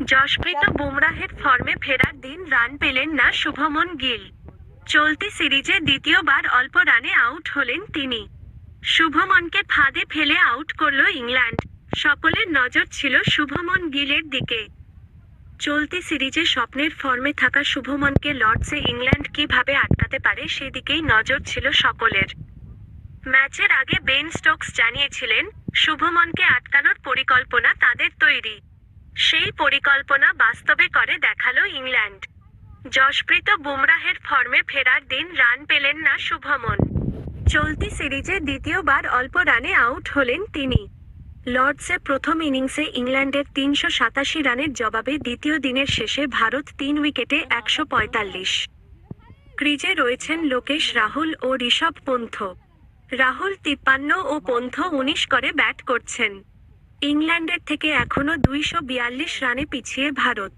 যশপ্রীত বুমরাহের ফর্মে ফেরার দিন রান পেলেন না শুভমন গিল। চলতি সিরিজে দ্বিতীয়বার অল্প রানে আউট হলেন তিনি। শুভমনকে ফাঁদে ফেলে আউট করল ইংল্যান্ড। সকলের নজর ছিল শুভমন গিলের দিকে। চলতি সিরিজে স্বপ্নের ফর্মে থাকা শুভমনকে লর্ডসে ইংল্যান্ড কিভাবে আটকাতে পারে সেদিকেই নজর ছিল সকলের। ম্যাচের আগে বেন স্টোকস জানিয়েছিলেন, শুভমনকে আটকানোর পরিকল্পনা তাদের তৈরি। সেই পরিকল্পনা বাস্তবে করে দেখালো ইংল্যান্ড। যশপ্রীত বুমরাহের ফর্মে ফেরার দিন রান পেলেন না শুভমন। চলতি সিরিজে দ্বিতীয়বার অল্প রানে আউট হলেন তিনি। লর্ডসে প্রথম ইনিংসে ইংল্যান্ডের ৩৮৭ রানের জবাবে দ্বিতীয় দিনের শেষে ভারত ৩ উইকেটে ১৪৫। ক্রিজে রয়েছেন লোকেশ রাহুল ও ঋষভ পন্থ। রাহুল ৫৩ ও পন্থ ১৯ করে ব্যাট করছেন। ইংল্যান্ডের থেকে এখনও ২৪২ রানে পিছিয়ে ভারত।